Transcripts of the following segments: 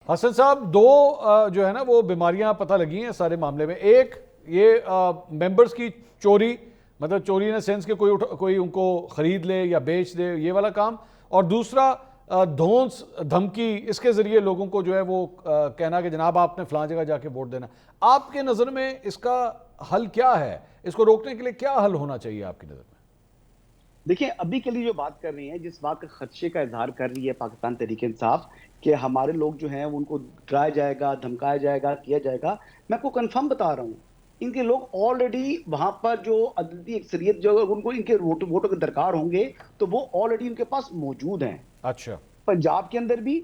हसन साहब, दो जो है ना वो बीमारियां पता लगी हैं सारे मामले में। एक ये मेंबर्स की चोरी, मतलब चोरी इन सेंस के कोई उनको खरीद ले या बेच दे, ये वाला काम। और दूसरा धौंस धमकी, इसके जरिए लोगों को जो है वो कहना कि जनाब आपने फलां जगह जाके वोट देना। आपके नज़र में इसका हल क्या है? इसको रोकने के लिए क्या हल होना चाहिए आपकी नज़र में? देखिए, अभी के लिए जो बात कर रही हैं, जिस बात का खदशे का इजहार कर रही है पाकिस्तान तहरीक इंसाफ कि हमारे लोग जो हैं उनको डराया जाएगा, धमकाया जाएगा, किया जाएगा, मैं आपको कंफर्म बता रहा हूँ, इनके लोग ऑलरेडी वहां पर जो अददी अक्सरियत जो उनको इनके वोटों के दरकार होंगे तो वो ऑलरेडी उनके पास मौजूद हैं। अच्छा, पंजाब के अंदर भी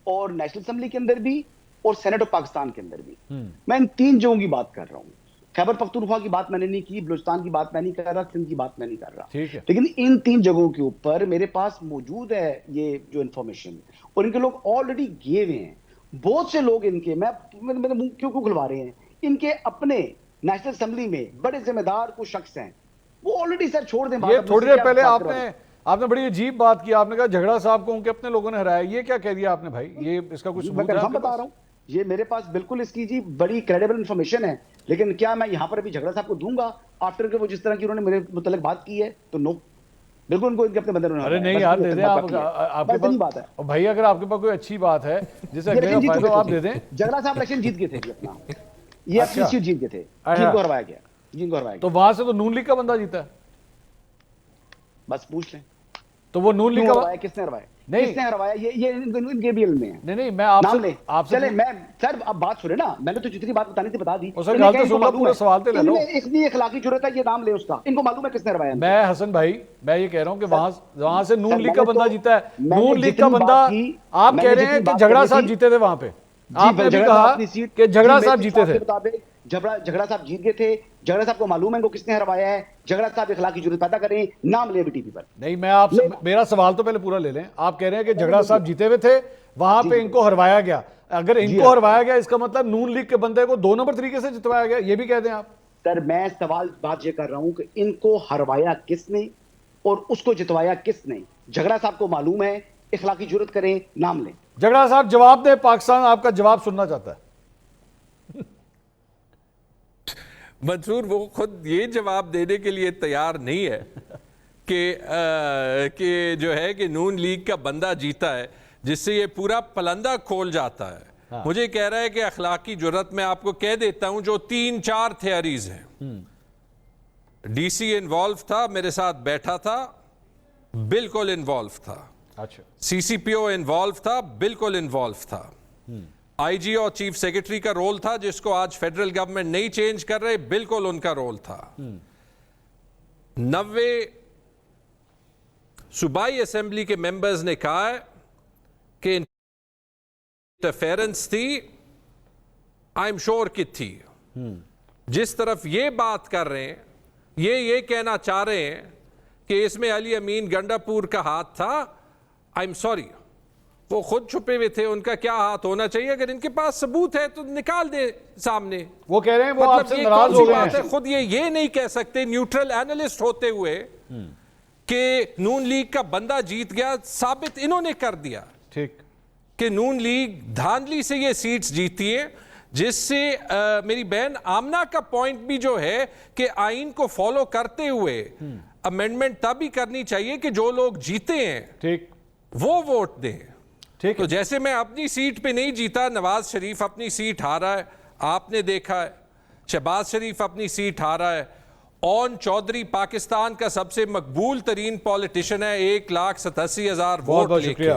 और नेशनल असेंबली के अंदर भी और सेनेट ऑफ पाकिस्तान के अंदर भी। मैं इन तीन जगहों की बात कर रहा हूँ। खैबर पख्तूनख्वा की बात मैंने नहीं की, बलूचिस्तान की बात मैं नहीं कर रहा, सिंध की बात मैं नहीं कर रहा, ठीक है। लेकिन इन तीन जगहों के ऊपर मेरे पास मौजूद है ये जो इंफॉर्मेशन, और इनके लोग ऑलरेडी गए हुए हैं। बहुत से लोग इनके, मेरे मुंह क्यों खुलवा रहे हैं, इनके अपने नेशनल असेंबली में बड़े जिम्मेदार कुछ शख्स हैं, वो ऑलरेडी सर छोड़ दें। ये थोड़ी देर पहले आपने बड़ी अजीब बात की। आपने कहा झगड़ा साहब को उनके अपने लोगों ने हराया। ये क्या कह दिया आपने भाई? ये इसका कुछ सबूत है? मैं बता रहा हूं, ये मेरे पास बिल्कुल इसकी जी बड़ी क्रेडिबल इंफॉर्मेशन है, लेकिन क्या मैं यहां पर अभी झगड़ा साहब को दूंगा आफ्टर के वो जिस तरह की उन्होंने मेरे मुतल्लिक बात की है? तो नो, बिल्कुल उनको इनके अपने बंदे ने। अरे नहीं यार, दे दें आप, आपके पास बात है भाई। अगर आपके पास कोई अच्छी बात है जिसे आप दे दें। झगड़ा साहब इलेक्शन जीत गए थे अपना, ये अपनी सीट जीत गए थे, जिनको हरवाया गया, जिनको हरवाया गया। तो वहां से तो नून लीग का बंदा जीता है। बस पूछ लें तो वो नून लीग का किसने हरवाया? नहीं, किसने हरवाया? ये इनके भी इल्म में है। नहीं, मैं आपसे चले, मैं सर अब बात सुने ना, मैंने तो जितनी बात बतानी थी बता दी। पूरा सवाल तो ले लो। इतनी अखलाकी जुर्रत है, ये नाम ले उसका, इनको मालूम है किसने हरवाया। मैं हसन भाई, मैं ये कह रहा हूँ कि वहां से नून लीग का बंदा जीता है। नून लीग का बंदा, आप कह रहे हैं कि झगड़ा साहब जीते थे वहां पे। आपने भी कहा कि झगड़ा साहब जीते थे। झगड़ा साहब जीत गए थे। झगड़ा साहब को मालूम है इनको किसने हरवाया है। झगड़ा साहब इखलाकी जुर्रत पैदा करें, नाम ले टीवी पर। नहीं, मैं आपसे, मेरा सवाल तो पहले पूरा ले लें। आप कह रहे हैं कि झगड़ा साहब जीते हुए थे, वहां पे इनको हरवाया गया। अगर इनको हरवाया गया, इसका मतलब नून लीग के बंदे को 2 नंबर तरीके से जितवाया गया, ये भी कह दें आप। सर मैं सवाल बात ये कर रहा हूं कि इनको हरवाया किसने और उसको जितवाया किसने। झगड़ा साहब को मालूम है, इखलाकी जुर्रत करें, नाम लें। झगड़ा साहब जवाब दे, पाकिस्तान आपका जवाब सुनना चाहता है। मंसूर वो खुद ये जवाब देने के लिए तैयार नहीं है कि जो है कि नून लीग का बंदा जीता है, जिससे ये पूरा पलंदा खोल जाता है। हाँ। मुझे कह रहा है कि अखलाकी जुर्रत में आपको कह देता हूं जो 3-4 थियरीज हैं। डीसी इन्वॉल्व था, मेरे साथ बैठा था, बिल्कुल इन्वॉल्व था। अच्छा। सीसीपीओ इन्वॉल्व था, बिल्कुल इन्वॉल्व था। आईजी और चीफ सेक्रेटरी का रोल था, जिसको आज फेडरल गवर्नमेंट नहीं चेंज कर रहे, बिल्कुल उनका रोल था। 90 सूबाई असेंबली के मेंबर्स ने कहा है कि इंटरफेरेंस थी, आई एम श्योर कि थी। जिस तरफ ये बात कर रहे हैं, ये कहना चाह रहे हैं कि इसमें अली अमीन गंडापुर का हाथ था, आई एम सॉरी, वो खुद छुपे हुए थे, उनका क्या हाथ होना चाहिए? अगर इनके पास सबूत है तो निकाल दे सामने। वो कह रहे हैं वो आपसे नाराज हो गए हैं। खुद ये नहीं कह सकते न्यूट्रल एनालिस्ट होते हुए कि नून लीग का बंदा जीत गया। साबित इन्होंने कर दिया ठीक कि नून लीग धांधली से ये सीट्स जीती है, जिससे मेरी बहन आमना का पॉइंट भी जो है कि आइन को फॉलो करते हुए अमेंडमेंट तब ही करनी चाहिए कि जो लोग जीते हैं ठीक वो वोट दें। ठीक, तो जैसे मैं अपनी सीट पे नहीं जीता, नवाज शरीफ अपनी सीट हारा है, आपने देखा है, शहबाज शरीफ अपनी सीट हारा है, ओन चौधरी पाकिस्तान का सबसे मकबूल तरीन पॉलिटिशियन है, 1,87,000 वोट लेके।